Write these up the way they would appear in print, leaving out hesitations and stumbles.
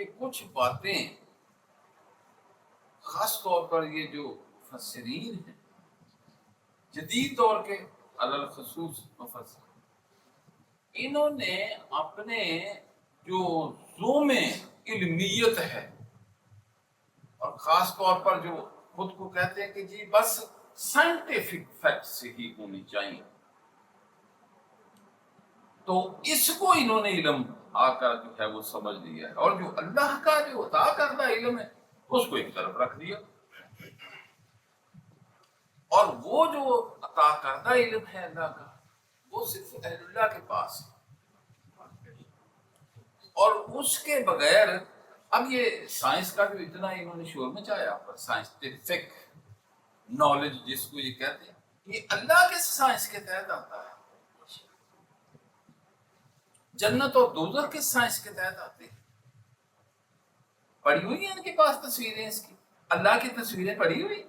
کہ کچھ باتیں خاص طور پر یہ جو مفسرین ہیں جدید دور کے علل خصوص مفسر، انہوں نے اپنے جو زوم علمیت ہے اور خاص طور پر جو خود کو کہتے ہیں کہ جی بس سائنٹیفک فیکٹس سے ہی ہونی چاہیے، تو اس کو انہوں نے علم آ کر جو ہے وہ سمجھ لیا ہے، اور جو اللہ کا جو عطا کردہ علم ہے اس کو ایک طرف رکھ دیا، اور وہ جو عطا کردہ علم ہے اللہ کا وہ صرف اہل اللہ کے پاس ہے، اور اس کے بغیر اب یہ سائنس کا جو اتنا انہوں نے شور مچایا پر سائنٹیفک نالج جس کو یہ کہتے ہیں، یہ اللہ کے سائنس کے تحت آتا ہے، جنت اور دوزخ کس سائنس کے تحت آتے ہیں؟ پڑھی ہوئی ہیں ان کے پاس تصویریں اس کی، اللہ کی تصویریں پڑھی ہوئی،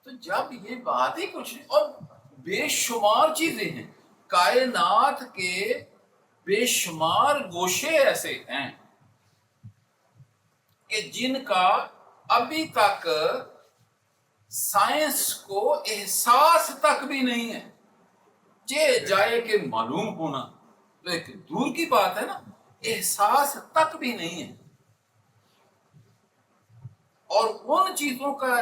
تو جب یہ بات ہی کچھ نہیں، اور بے شمار چیزیں ہیں کائنات کے، بے شمار گوشے ایسے ہیں کہ جن کا ابھی تک سائنس کو احساس تک بھی نہیں ہے، جائے کہ معلوم ہونا تو ایک دور کی بات ہے نا، احساس تک بھی نہیں ہے، اور ان چیزوں کا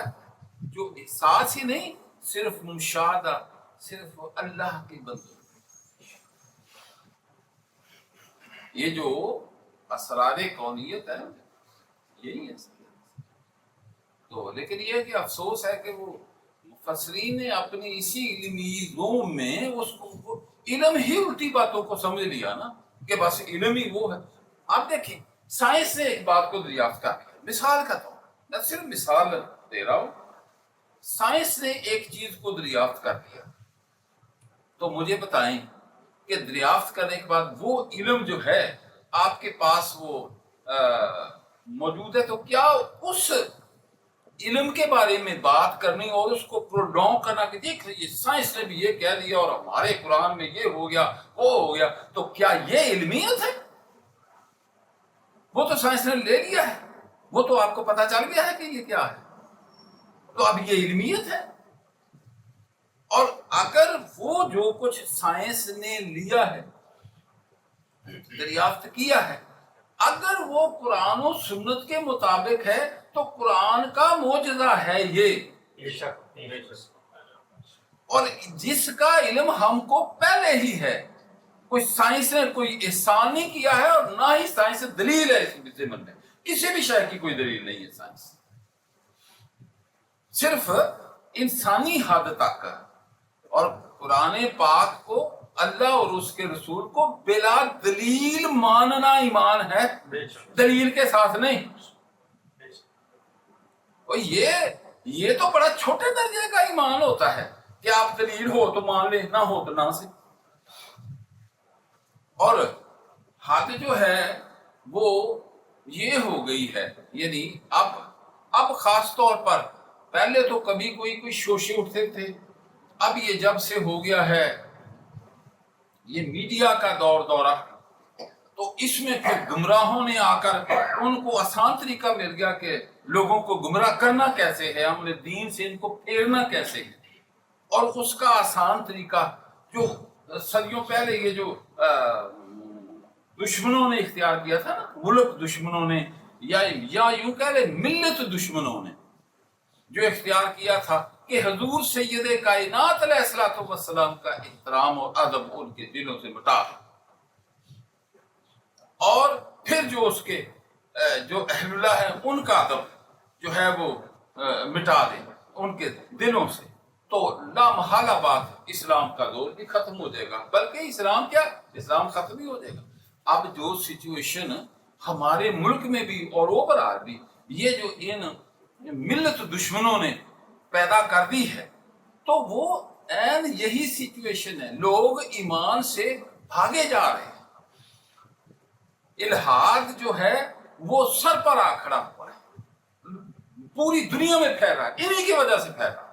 جو احساس ہی نہیں، صرف مشاہدہ، صرف اللہ کی بندگی، یہ جو اسرار کونیت ہے یہی ہے۔ تو لیکن یہ کہ افسوس ہے کہ وہ مفسرین نے اپنی اسی علمی زوم میں اس کو علم ہی الٹی باتوں کو سمجھ لیا نا، کہ بس علم ہی وہ ہے۔ آپ دیکھیں سائنس نے ایک بات کو دریافت کر لیا، مثال کا تو میں صرف مثال دے رہا ہوں، سائنس نے ایک چیز کو دریافت کر لیا، تو مجھے بتائیں کہ دریافت کرنے کے بعد وہ علم جو ہے آپ کے پاس وہ موجود ہے، تو کیا اس علم کے بارے میں بات کرنی اور اس کو پروڈاؤن کرنا کہ دیکھ لیجیے سائنس نے بھی یہ کہہ دیا اور ہمارے قرآن میں یہ ہو گیا وہ ہو گیا، تو کیا یہ علمیت ہے؟ وہ تو سائنس نے لے لیا ہے، وہ تو آپ کو پتا چل گیا ہے کہ یہ کیا ہے، تو اب یہ علمیت ہے۔ اور اگر وہ جو کچھ سائنس نے لیا ہے، دریافت کیا ہے، اگر وہ قرآن و سنت کے مطابق ہے تو قرآن کا معجزہ ہے یہ، اور جس کا علم ہم کو پہلے ہی ہے، کوئی سائنس نے کوئی احسان نہیں کیا ہے، اور نہ ہی سائنس دلیل ہے اس ضمن میں، کسی بھی شے کی کوئی دلیل نہیں ہے سائنس، صرف انسانی حد تک، اور قرآن پاک کو اللہ اور اس کے رسول کو بلا دلیل ماننا ایمان ہے، دلیل کے ساتھ نہیں۔ اور یہ تو بڑا چھوٹے درجے کا ایمان ہوتا ہے کہ آپ دلیل ہو تو مان لیں، نہ ہو تو نہ سے، اور حد جو ہے وہ یہ ہو گئی ہے، یعنی اب خاص طور پر پہلے تو کبھی کوئی شوشے اٹھتے تھے، اب یہ جب سے ہو گیا ہے یہ میڈیا کا دورہ، تو اس میں پھر گمراہوں نے آ کر ان کو آسان طریقہ مل گیا کہ لوگوں کو گمراہ کرنا کیسے ہے، ہم نے دین سے ان کو پھیرنا کیسے ہے، اور اس کا آسان طریقہ جو صدیوں پہلے یہ جو دشمنوں نے اختیار کیا تھا نا، ملک دشمنوں نے یا یوں کہہ لیں ملت دشمنوں نے جو اختیار کیا تھا کہ حضور سید کائنات علیہ الصلوۃ والسلام کا احترام اور ادب ان کے دلوں سے مٹا، اور پھر جو اس کے جو اہل اللہ ہے ان کا ادب جو ہے وہ مٹا دیں ان کے دلوں سے، تو لا محالہ بات اسلام کا دور بھی ختم ہو جائے گا، بلکہ اسلام ختم ہی ہو جائے گا۔ اب جو سچویشن ہمارے ملک میں بھی اور اوور آل بھی یہ جو ان ملت دشمنوں نے پیدا کر دی ہے، تو وہ عین یہی سچویشن ہے، لوگ ایمان سے بھاگے جا رہے ہیں، الحاد جو ہے وہ سر پر آ کھڑا ہوا ہے، پوری دنیا میں پھیل رہا ہے، انہی کی وجہ سے پھیل رہا ہے۔